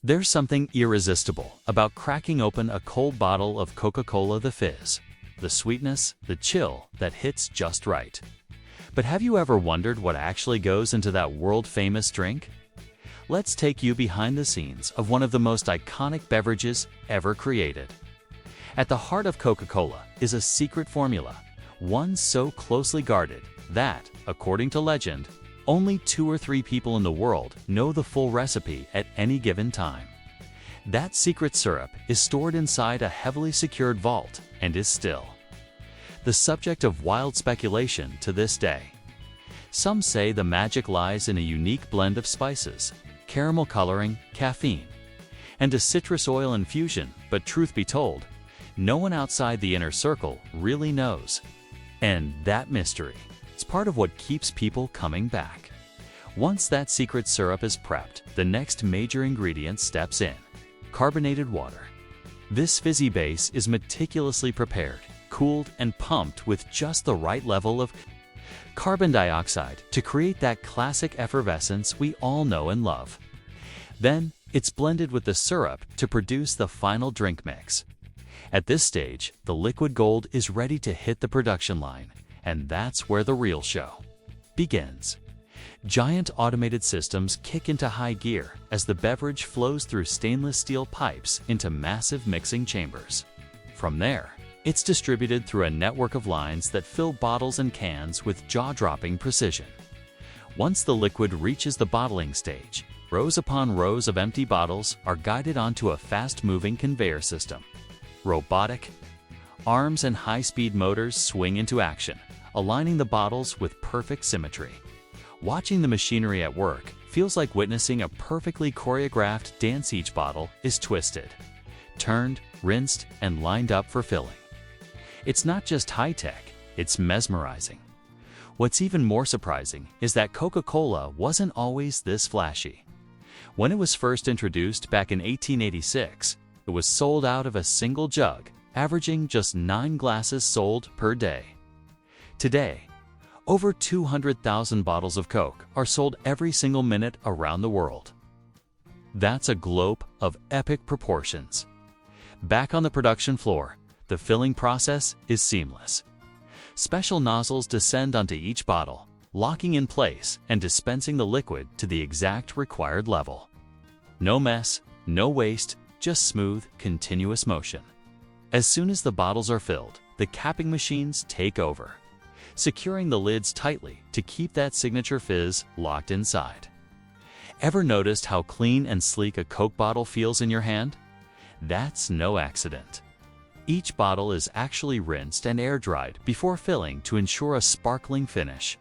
There's something irresistible about cracking open a cold bottle of Coca-Cola the Fizz. The sweetness, the chill that hits just right. But have you ever wondered what actually goes into that world-famous drink? Let's take you behind the scenes of one of the most iconic beverages ever created. At the heart of Coca-Cola is a secret formula, one so closely guarded that, according to legend, only 2 or 3 people in the world know the full recipe at any given time. That secret syrup is stored inside a heavily secured vault and is still the subject of wild speculation to this day. Some say the magic lies in a unique blend of spices, caramel coloring, caffeine, and a citrus oil infusion, but truth be told, no one outside the inner circle really knows. And that mystery is part of what keeps people coming back. Once that secret syrup is prepped, the next major ingredient steps in: carbonated water. This fizzy base is meticulously prepared, cooled, and pumped with just the right level of carbon dioxide to create that classic effervescence we all know and love. Then, it's blended with the syrup to produce the final drink mix. At this stage, the liquid gold is ready to hit the production line, and that's where the real show begins. Giant automated systems kick into high gear as the beverage flows through stainless steel pipes into massive mixing chambers. From there, it's distributed through a network of lines that fill bottles and cans with jaw-dropping precision. Once the liquid reaches the bottling stage, rows upon rows of empty bottles are guided onto a fast-moving conveyor system. Robotic arms and high-speed motors swing into action, aligning the bottles with perfect symmetry. Watching the machinery at work feels like witnessing a perfectly choreographed dance. Each bottle is twisted, turned, rinsed, and lined up for filling. It's not just high-tech, it's mesmerizing. What's even more surprising is that Coca-Cola wasn't always this flashy. When it was first introduced back in 1886, it was sold out of a single jug, averaging just 9 glasses sold per day. Today, over 200,000 bottles of Coke are sold every single minute around the world. That's a globe of epic proportions. Back on the production floor, the filling process is seamless. Special nozzles descend onto each bottle, locking in place and dispensing the liquid to the exact required level. No mess, no waste, just smooth, continuous motion. As soon as the bottles are filled, the capping machines take over, securing the lids tightly to keep that signature fizz locked inside. Ever noticed how clean and sleek a Coke bottle feels in your hand? That's no accident. Each bottle is actually rinsed and air-dried before filling to ensure a sparkling finish.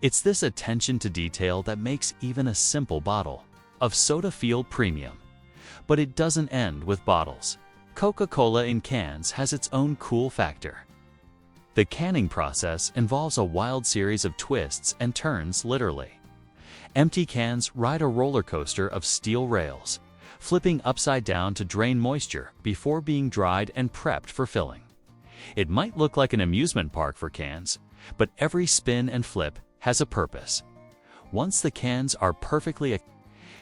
It's this attention to detail that makes even a simple bottle of soda feel premium. But it doesn't end with bottles. Coca-Cola in cans has its own cool factor. The canning process involves a wild series of twists and turns, literally. Empty cans ride a roller coaster of steel rails, flipping upside down to drain moisture before being dried and prepped for filling. It might look like an amusement park for cans, but every spin and flip has a purpose. Once the cans are perfectly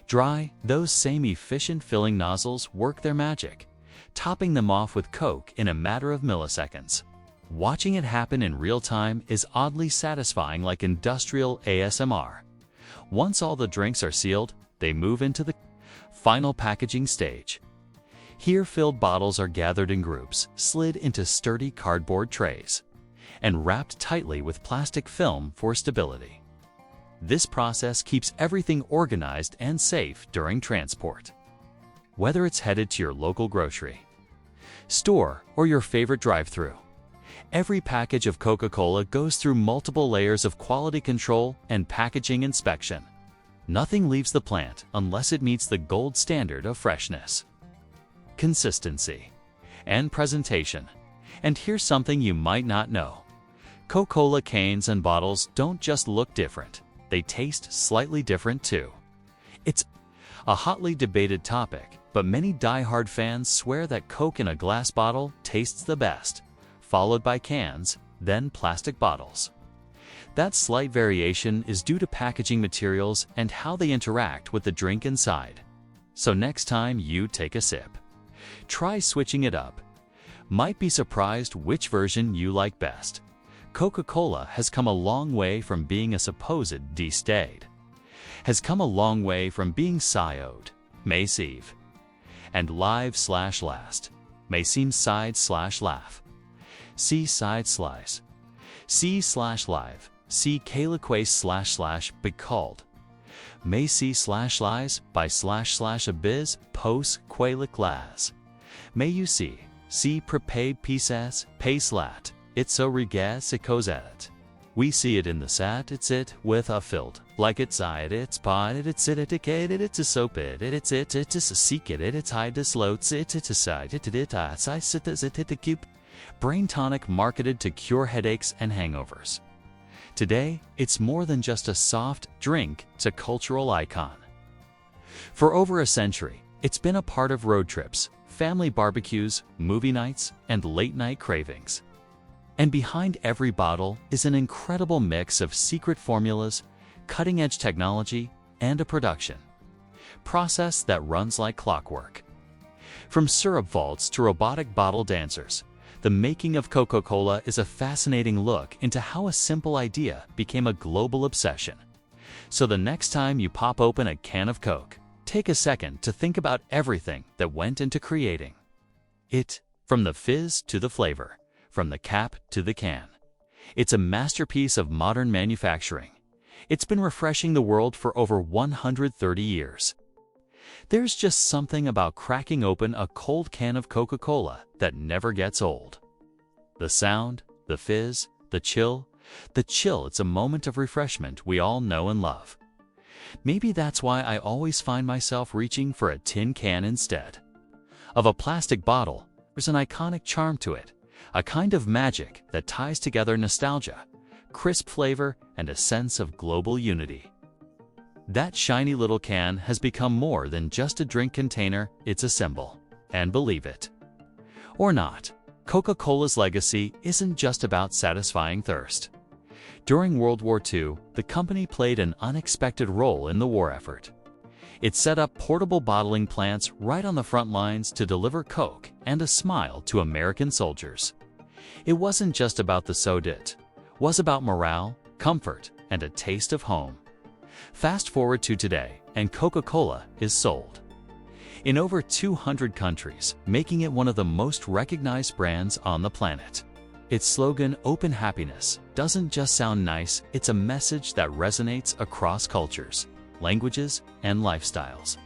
dry, those same efficient filling nozzles work their magic, topping them off with Coke in a matter of milliseconds. Watching it happen in real time is oddly satisfying, like industrial ASMR. Once all the drinks are sealed, they move into the final packaging stage. Here, filled bottles are gathered in groups, slid into sturdy cardboard trays, and wrapped tightly with plastic film for stability. This process keeps everything organized and safe during transport. Whether it's headed to your local grocery store or your favorite drive-thru, every package of Coca-Cola goes through multiple layers of quality control and packaging inspection. Nothing leaves the plant unless it meets the gold standard of freshness, consistency, and presentation. And here's something you might not know. Coca-Cola cans and bottles don't just look different, they taste slightly different too. It's a hotly debated topic, but many die-hard fans swear that Coke in a glass bottle tastes the best, followed by cans, then plastic bottles. That slight variation is due to packaging materials and how they interact with the drink inside. So next time you take a sip, try switching it up. Might be surprised which version you like best. Coca-Cola has come a long way from being a supposed de-stayed. Has come a long way from being siode, may sieve, and live/last, may seem side/laugh, see/side slice, see/live, see calique/ be called, may see/lies by/abiz post qualic las, may you see prepaid pieces pace lat, it's so regas it goes at it. We see it in the sat, it's it with a filled, like it's side, it's pot, it's it, it's a soap, it's a seek it's hide, it's loads, it's a side, I sit as it the cube. Brain tonic marketed to cure headaches and hangovers. Today, it's more than just a soft drink, it's a cultural icon. For over a century, it's been a part of road trips, family barbecues, movie nights, and late-night cravings. And behind every bottle is an incredible mix of secret formulas, cutting-edge technology, and a production process that runs like clockwork. From syrup vaults to robotic bottle dancers, the making of Coca-Cola is a fascinating look into how a simple idea became a global obsession. So the next time you pop open a can of Coke, take a second to think about everything that went into creating it, from the fizz to the flavor, from the cap to the can. It's a masterpiece of modern manufacturing. It's been refreshing the world for over 130 years. There's just something about cracking open a cold can of Coca-Cola that never gets old. The sound, the fizz, the chill, it's a moment of refreshment we all know and love. Maybe that's why I always find myself reaching for a tin can instead of a plastic bottle. There's an iconic charm to it, a kind of magic that ties together nostalgia, crisp flavor, and a sense of global unity. That shiny little can has become more than just a drink container, it's a symbol. And believe it or not, Coca-Cola's legacy isn't just about satisfying thirst. During World War II, the company played an unexpected role in the war effort. It set up portable bottling plants right on the front lines to deliver Coke and a smile to American soldiers. It wasn't just about the soda, it was about morale, comfort, and a taste of home. Fast forward to today, and Coca-Cola is sold in over 200 countries, making it one of the most recognized brands on the planet. Its slogan, Open Happiness, doesn't just sound nice, it's a message that resonates across cultures, languages, and lifestyles.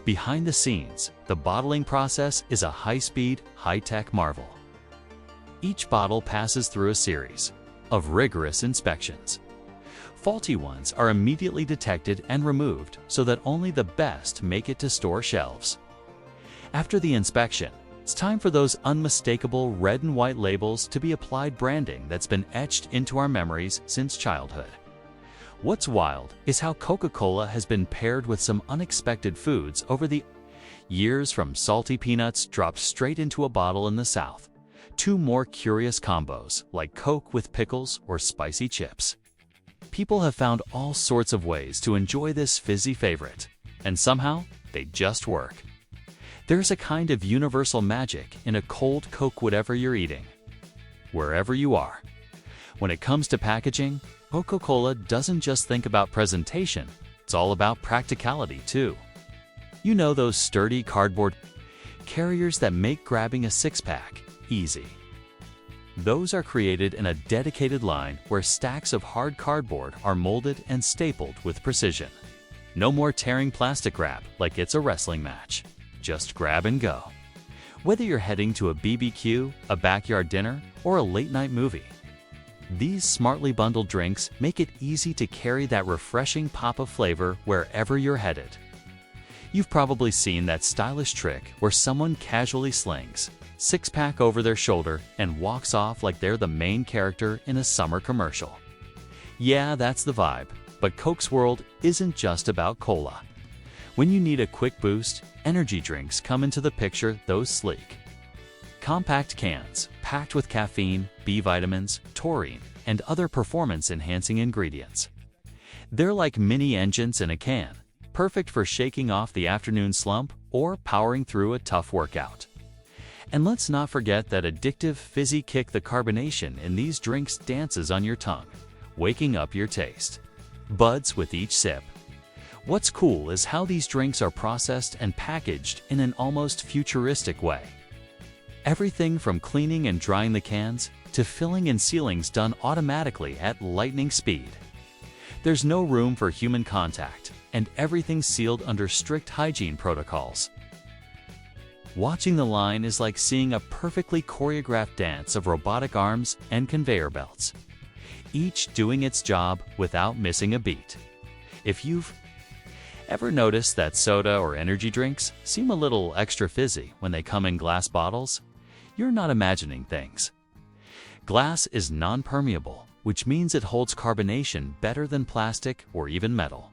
Behind the scenes, the bottling process is a high-speed, high-tech marvel. Each bottle passes through a series of rigorous inspections. Faulty ones are immediately detected and removed so that only the best make it to store shelves. After the inspection, it's time for those unmistakable red and white labels to be applied branding that's been etched into our memories since childhood. What's wild is how Coca-Cola has been paired with some unexpected foods over the years, from salty peanuts dropped straight into a bottle in the South, to more curious combos like Coke with pickles or spicy chips. People have found all sorts of ways to enjoy this fizzy favorite, and somehow they just work. There's a kind of universal magic in a cold Coke, whatever you're eating, wherever you are. When it comes to packaging, Coca-Cola doesn't just think about presentation, it's all about practicality too. You know, those sturdy cardboard carriers that make grabbing a six-pack easy. Those are created in a dedicated line where stacks of hard cardboard are molded and stapled with precision. No more tearing plastic wrap like it's a wrestling match. Just grab and go. Whether you're heading to a BBQ, a backyard dinner, or a late-night movie, these smartly bundled drinks make it easy to carry that refreshing pop of flavor wherever you're headed. You've probably seen that stylish trick where someone casually slings six-pack over their shoulder and walks off like they're the main character in a summer commercial. Yeah, that's the vibe, but Coke's world isn't just about cola. When you need a quick boost, energy drinks come into the picture. Those sleek, compact cans, packed with caffeine, B vitamins, taurine, and other performance-enhancing ingredients. They're like mini engines in a can, perfect for shaking off the afternoon slump or powering through a tough workout. And let's not forget that addictive fizzy kick. The carbonation in these drinks dances on your tongue, waking up your taste buds with each sip. What's cool is how these drinks are processed and packaged in an almost futuristic way. Everything from cleaning and drying the cans to filling and sealing's done automatically at lightning speed. There's no room for human contact, and everything's sealed under strict hygiene protocols. Watching the line is like seeing a perfectly choreographed dance of robotic arms and conveyor belts, each doing its job without missing a beat. If you've ever noticed that soda or energy drinks seem a little extra fizzy when they come in glass bottles, you're not imagining things. Glass is non-permeable, which means it holds carbonation better than plastic or even metal.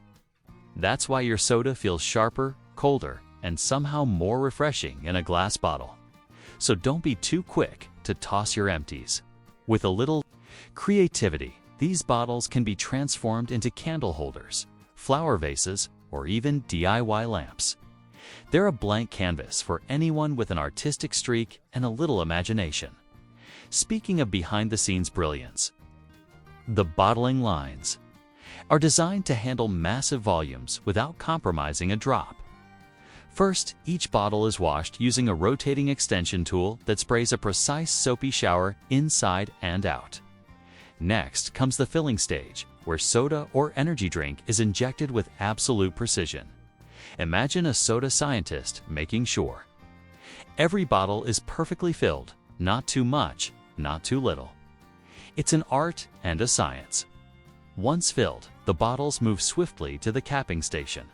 That's why your soda feels sharper, colder, and somehow more refreshing in a glass bottle. So don't be too quick to toss your empties. With a little creativity, these bottles can be transformed into candle holders, flower vases, or even DIY lamps. They're a blank canvas for anyone with an artistic streak and a little imagination. Speaking of behind-the-scenes brilliance, the bottling lines are designed to handle massive volumes without compromising a drop. First, each bottle is washed using a rotating extension tool that sprays a precise soapy shower inside and out. Next comes the filling stage, where soda or energy drink is injected with absolute precision. Imagine a soda scientist making sure every bottle is perfectly filled, not too much, not too little. It's an art and a science. Once filled, the bottles move swiftly to the capping station.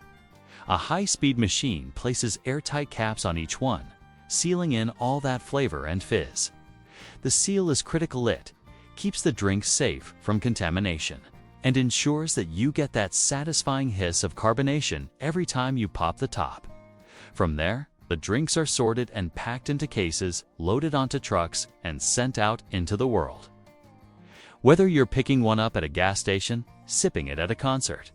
A high-speed machine places airtight caps on each one, sealing in all that flavor and fizz. The seal is critical. It keeps the drink safe from contamination and ensures that you get that satisfying hiss of carbonation every time you pop the top. From there, the drinks are sorted and packed into cases, loaded onto trucks, and sent out into the world. Whether you're picking one up at a gas station, sipping it at a concert,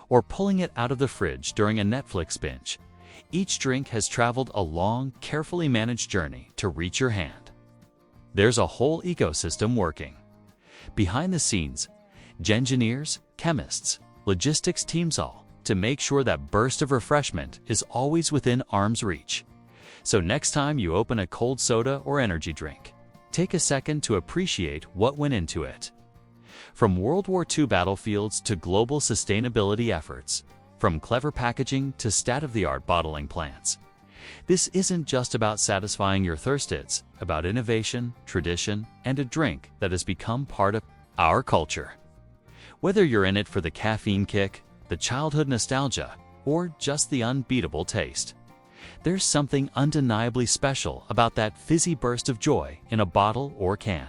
or pulling it out of the fridge during a Netflix binge, each drink has traveled a long, carefully managed journey to reach your hand. There's a whole ecosystem working behind the scenes. Engineers, chemists, logistics teams, all to make sure that burst of refreshment is always within arm's reach. So next time you open a cold soda or energy drink, take a second to appreciate what went into it. From World War II battlefields to global sustainability efforts, from clever packaging to state-of-the-art bottling plants, this isn't just about satisfying your thirst. It's about innovation, tradition, and a drink that has become part of our culture. Whether you're in it for the caffeine kick, the childhood nostalgia, or just the unbeatable taste, there's something undeniably special about that fizzy burst of joy in a bottle or can.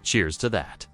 Cheers to that.